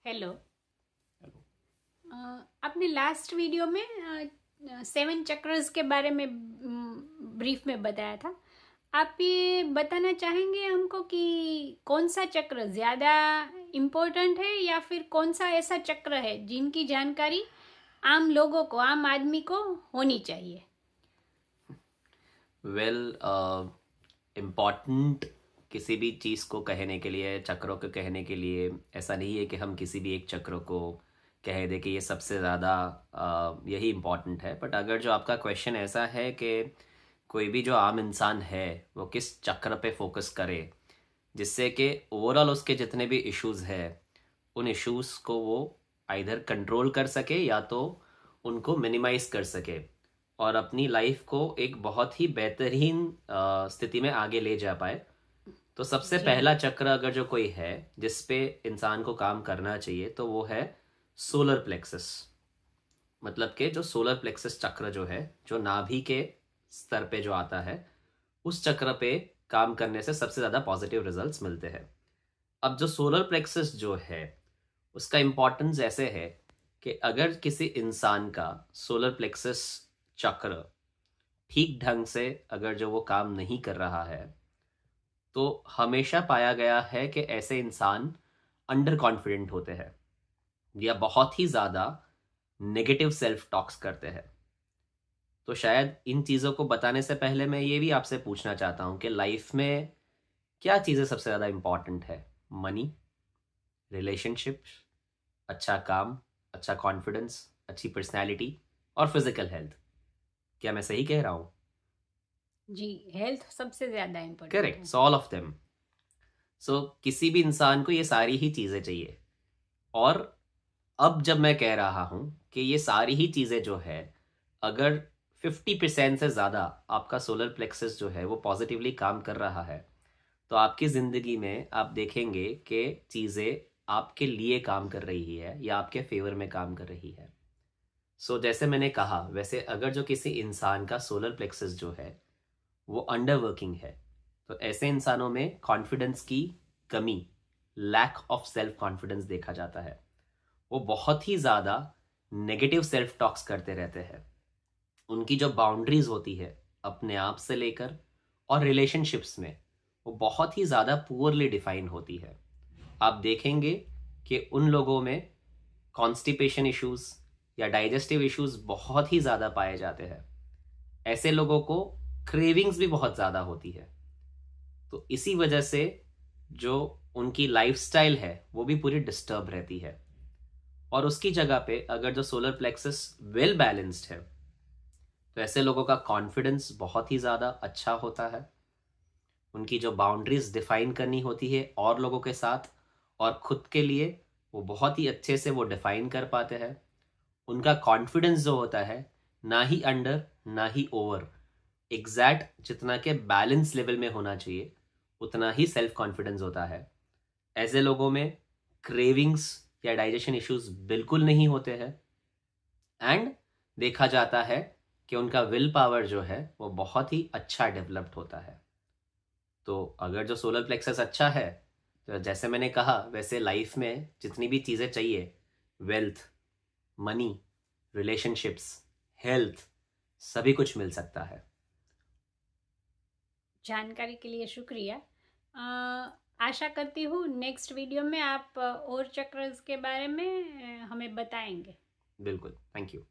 Hello. आपने last video में 7 chakras के बारे में ब्रीफ में बताया था। आप ये बताना चाहेंगे हमको कि कौन सा चक्र ज़्यादा इम्पोर्टेंट है या फिर कौन सा ऐसा चक्र है जिनकी जानकारी आम लोगों को, आम आदमी को होनी चाहिए? इम्पॉर्टेंट किसी भी चीज़ को कहने के लिए, चक्रों को कहने के लिए ऐसा नहीं है कि हम किसी भी एक चक्र को कह दे कि ये सबसे ज़्यादा यही इम्पॉर्टेंट है। बट अगर जो आपका क्वेश्चन ऐसा है कि कोई भी जो आम इंसान है वो किस चक्र पे फोकस करे जिससे कि ओवरऑल उसके जितने भी इश्यूज़ है उन इश्यूज़ को वो आइधर कंट्रोल कर सके या तो उनको मिनिमाइज कर सके और अपनी लाइफ को एक बहुत ही बेहतरीन स्थिति में आगे ले जा पाए। तो सबसे पहला चक्र अगर जो कोई है जिस पे इंसान को काम करना चाहिए तो वो है सोलर प्लेक्सस। मतलब कि जो सोलर प्लेक्सस चक्र जो है, जो नाभि के स्तर पे जो आता है, उस चक्र पे काम करने से सबसे ज़्यादा पॉजिटिव रिजल्ट्स मिलते हैं। अब जो सोलर प्लेक्सस जो है उसका इम्पोर्टेंस ऐसे है कि अगर किसी इंसान का सोलर प्लेक्सस चक्र ठीक ढंग से अगर जो वो काम नहीं कर रहा है तो हमेशा पाया गया है कि ऐसे इंसान अंडर कॉन्फिडेंट होते हैं या बहुत ही ज़्यादा नेगेटिव सेल्फ टॉक्स करते हैं। तो शायद इन चीज़ों को बताने से पहले मैं ये भी आपसे पूछना चाहता हूँ कि लाइफ में क्या चीज़ें सबसे ज़्यादा इम्पॉर्टेंट है? मनी, रिलेशनशिप, अच्छा काम, अच्छा कॉन्फिडेंस, अच्छी पर्सनैलिटी और फिजिकल हेल्थ। क्या मैं सही कह रहा हूँ? जी, हेल्थ सबसे ज़्यादा important correct, so all of them. सो किसी भी इंसान को ये सारी ही चीज़ें चाहिए। और अब जब मैं कह रहा हूं कि ये सारी ही चीज़ें जो है, अगर 50% से ज़्यादा आपका सोलर प्लेक्सस जो है वो पॉजिटिवली काम कर रहा है तो आपकी ज़िंदगी में आप देखेंगे कि चीज़ें आपके लिए काम कर रही है या आपके फेवर में काम कर रही है। सो जैसे मैंने कहा, वैसे अगर जो किसी इंसान का सोलर प्लेक्सस जो है वो अंडर वर्किंग है तो ऐसे इंसानों में कॉन्फिडेंस की कमी, लैक ऑफ सेल्फ कॉन्फिडेंस देखा जाता है। वो बहुत ही ज़्यादा नेगेटिव सेल्फ टॉक्स करते रहते हैं। उनकी जो बाउंड्रीज होती है अपने आप से लेकर और रिलेशनशिप्स में, वो बहुत ही ज़्यादा पुअरली डिफाइन होती है। आप देखेंगे कि उन लोगों में कॉन्स्टिपेशन इश्यूज या डाइजेस्टिव इश्यूज बहुत ही ज़्यादा पाए जाते हैं। ऐसे लोगों को क्रेविंग्स भी बहुत ज़्यादा होती है। तो इसी वजह से जो उनकी लाइफस्टाइल है वो भी पूरी डिस्टर्ब रहती है। और उसकी जगह पे अगर जो सोलर प्लेक्सस वेल बैलेंस्ड है तो ऐसे लोगों का कॉन्फिडेंस बहुत ही ज़्यादा अच्छा होता है। उनकी जो बाउंड्रीज डिफाइन करनी होती है और लोगों के साथ और खुद के लिए, वो बहुत ही अच्छे से वो डिफाइन कर पाते हैं। उनका कॉन्फिडेंस जो होता है ना ही अंडर ना ही ओवर, एग्जैक्ट जितना के बैलेंस लेवल में होना चाहिए उतना ही सेल्फ कॉन्फिडेंस होता है। ऐसे लोगों में क्रेविंग्स या डाइजेशन इश्यूज बिल्कुल नहीं होते हैं। एंड देखा जाता है कि उनका विल पावर जो है वो बहुत ही अच्छा डेवलप्ड होता है। तो अगर जो सोलर प्लेक्सस अच्छा है तो जैसे मैंने कहा वैसे लाइफ में जितनी भी चीज़ें चाहिए, वेल्थ, मनी, रिलेशनशिप्स, हेल्थ, सभी कुछ मिल सकता है। जानकारी के लिए शुक्रिया। आशा करती हूँ नेक्स्ट वीडियो में आप और चक्रस के बारे में हमें बताएंगे। बिल्कुल, थैंक यू।